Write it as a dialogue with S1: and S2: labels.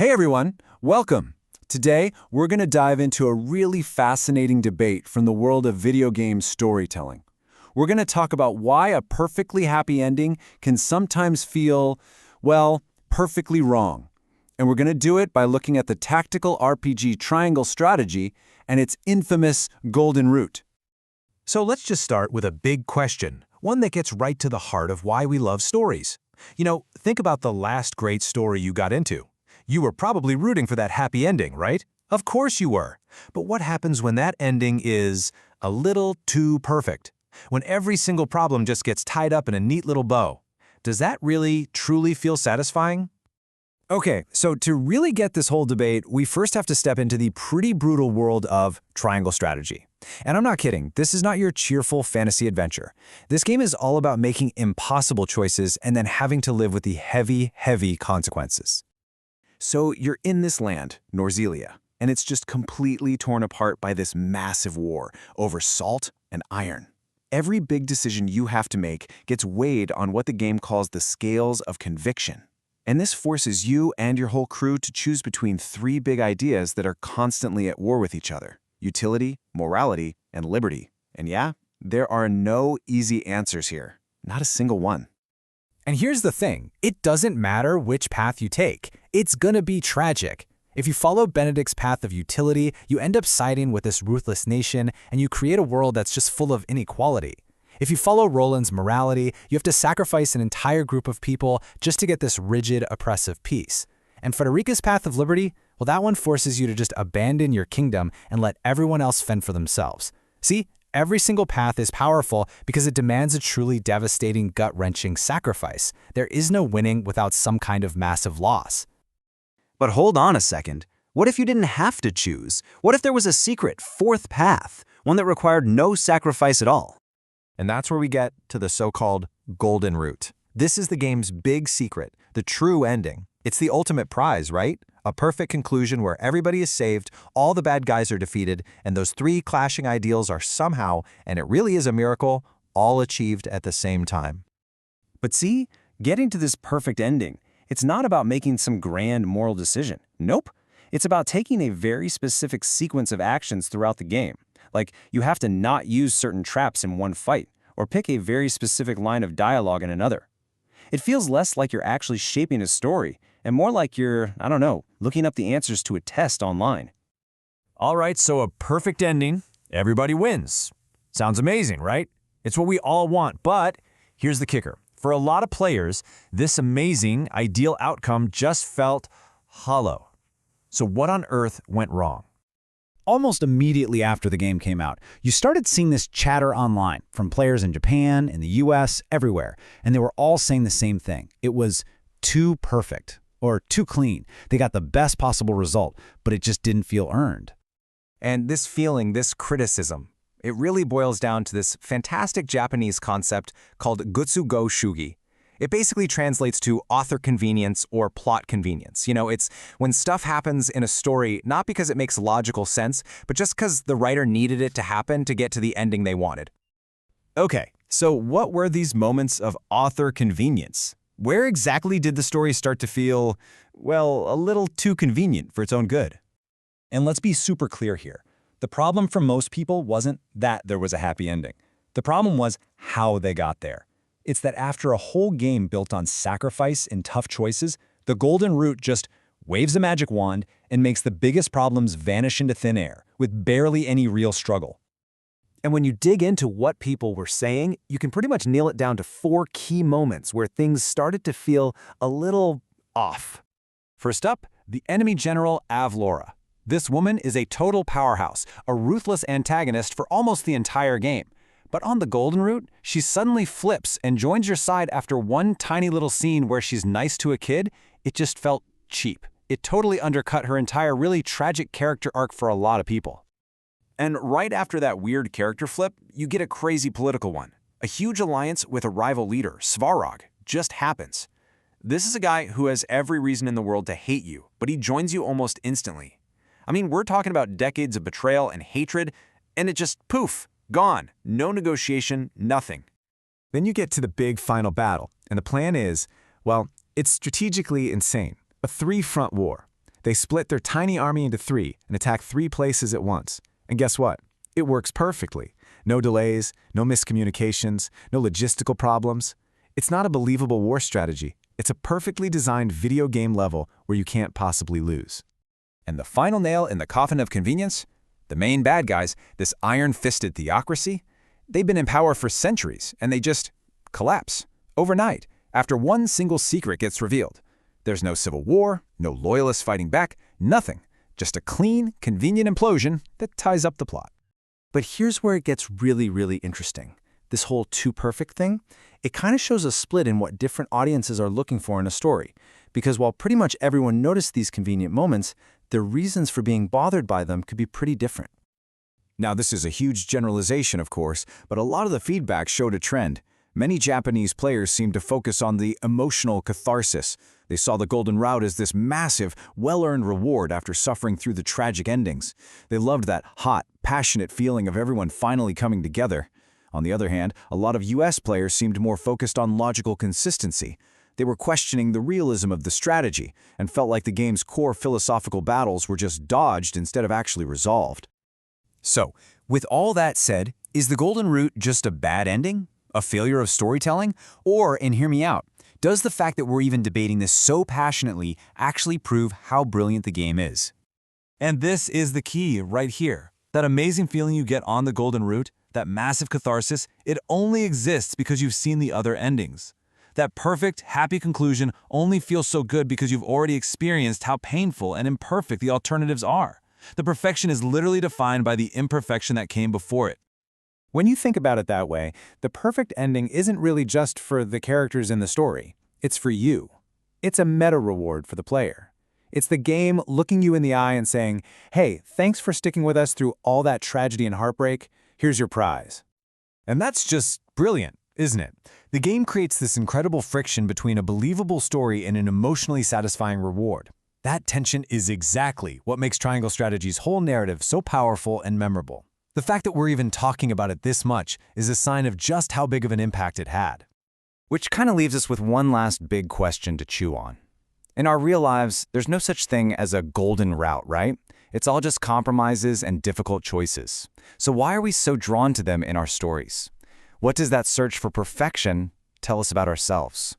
S1: Hey everyone, welcome. Today, we're going to dive into a really fascinating debate from the world of video game storytelling. We're going to talk about why a perfectly happy ending can sometimes feel, well, perfectly wrong. And we're going to do it by looking at the tactical RPG triangle strategy and its infamous golden route.
S2: So let's just start with a big question, one that gets right to the heart of why we love stories. Think about the last great story you got into. You were probably rooting for that happy ending, right? Of course you were. But what happens when that ending is a little too perfect? When every single problem just gets tied up in a neat little bow? Does that really, truly feel satisfying?
S1: Okay, so to really get this whole debate, we first have to step into the pretty brutal world of triangle strategy. And I'm not kidding, this is not your cheerful fantasy adventure. This game is all about making impossible choices and then having to live with the heavy, heavy consequences. So you're in this land, Norzelia, and it's just completely torn apart by this massive war over salt and iron. Every big decision you have to make gets weighed on what the game calls the scales of conviction. And this forces you and your whole crew to choose between three big ideas that are constantly at war with each other: utility, morality, and liberty. And yeah, there are no easy answers here. Not a single one.
S3: And here's the thing, it doesn't matter which path you take. It's gonna be tragic. If you follow Benedict's path of utility, you end up siding with this ruthless nation, and you create a world that's just full of inequality. If you follow Roland's morality, you have to sacrifice an entire group of people just to get this rigid, oppressive peace. And Frederica's path of liberty, well, that one forces you to just abandon your kingdom and let everyone else fend for themselves. See? Every single path is powerful because it demands a truly devastating, gut-wrenching sacrifice. There is no winning without some kind of massive loss.
S4: But hold on a second. What if you didn't have to choose? What if there was a secret, fourth path, one that required no sacrifice at all?
S2: And that's where we get to the so-called golden route. This is the game's big secret, the true ending. It's the ultimate prize, right? A perfect conclusion where everybody is saved, all the bad guys are defeated, and those three clashing ideals are somehow, and it really is a miracle, all achieved at the same time.
S1: But see, getting to this perfect ending, it's not about making some grand moral decision. Nope. It's about taking a very specific sequence of actions throughout the game. Like, you have to not use certain traps in one fight, or pick a very specific line of dialogue in another. It feels less like you're actually shaping a story, and more like you're, looking up the answers to a test online.
S2: All right, so a perfect ending, everybody wins. Sounds amazing, right? It's what we all want, but here's the kicker. For a lot of players, this amazing, ideal outcome just felt hollow. So what on earth went wrong?
S3: Almost immediately after the game came out, you started seeing this chatter online from players in Japan, in the US, everywhere, and they were all saying the same thing. It was too perfect, or too clean. They got the best possible result, but it just didn't feel earned.
S2: And this feeling, this criticism, it really boils down to this fantastic Japanese concept called Gutsu Go Shugi. It basically translates to author convenience or plot convenience. It's when stuff happens in a story not because it makes logical sense, but just because the writer needed it to happen to get to the ending they wanted.
S1: Okay, so what were these moments of author convenience? Where exactly did the story start to feel, well, a little too convenient for its own good? And let's be super clear here. The problem for most people wasn't that there was a happy ending. The problem was how they got there. It's that after a whole game built on sacrifice and tough choices, the golden route just waves a magic wand and makes the biggest problems vanish into thin air, with barely any real struggle. And when you dig into what people were saying, you can pretty much nail it down to four key moments where things started to feel a little off. First up, the enemy general Avlora. This woman is a total powerhouse, a ruthless antagonist for almost the entire game. But on the golden route, she suddenly flips and joins your side after one tiny little scene where she's nice to a kid. It just felt cheap. It totally undercut her entire really tragic character arc for a lot of people. And right after that weird character flip, you get a crazy political one. A huge alliance with a rival leader, Svarog, just happens. This is a guy who has every reason in the world to hate you, but he joins you almost instantly. We're talking about decades of betrayal and hatred, and it just poof. Gone. No negotiation, nothing.
S2: Then you get to the big final battle, and the plan is, well, it's strategically insane. A three-front war. They split their tiny army into 3 and attack 3 places at once. And guess what? It works perfectly. No delays, no miscommunications, no logistical problems. It's not a believable war strategy. It's a perfectly designed video game level where you can't possibly lose.
S1: And the final nail in the coffin of convenience? The main bad guys, this iron-fisted theocracy, they've been in power for centuries, and they just collapse overnight after one single secret gets revealed. There's no civil war, no loyalists fighting back, nothing. Just a clean, convenient implosion that ties up the plot.
S3: But here's where it gets really, really interesting. This whole too perfect thing, it kind of shows a split in what different audiences are looking for in a story. Because while pretty much everyone noticed these convenient moments, their reasons for being bothered by them could be pretty different.
S1: Now, this is a huge generalization, of course, but a lot of the feedback showed a trend. Many Japanese players seemed to focus on the emotional catharsis. They saw the Golden Route as this massive, well-earned reward after suffering through the tragic endings. They loved that hot, passionate feeling of everyone finally coming together. On the other hand, a lot of US players seemed more focused on logical consistency. They were questioning the realism of the strategy and felt like the game's core philosophical battles were just dodged instead of actually resolved. So, with all that said, is the Golden Route just a bad ending? A failure of storytelling? Or, and hear me out, does the fact that we're even debating this so passionately actually prove how brilliant the game is?
S5: And this is the key right here. That amazing feeling you get on the Golden Route, that massive catharsis, it only exists because you've seen the other endings. That perfect, happy conclusion only feels so good because you've already experienced how painful and imperfect the alternatives are. The perfection is literally defined by the imperfection that came before it.
S2: When you think about it that way, the perfect ending isn't really just for the characters in the story. It's for you. It's a meta reward for the player. It's the game looking you in the eye and saying, hey, thanks for sticking with us through all that tragedy and heartbreak. Here's your prize.
S1: And that's just brilliant, isn't it? The game creates this incredible friction between a believable story and an emotionally satisfying reward. That tension is exactly what makes Triangle Strategy's whole narrative so powerful and memorable. The fact that we're even talking about it this much is a sign of just how big of an impact it had. Which kind of leaves us with one last big question to chew on. In our real lives, there's no such thing as a golden route, right? It's all just compromises and difficult choices. So why are we so drawn to them in our stories? What does that search for perfection tell us about ourselves?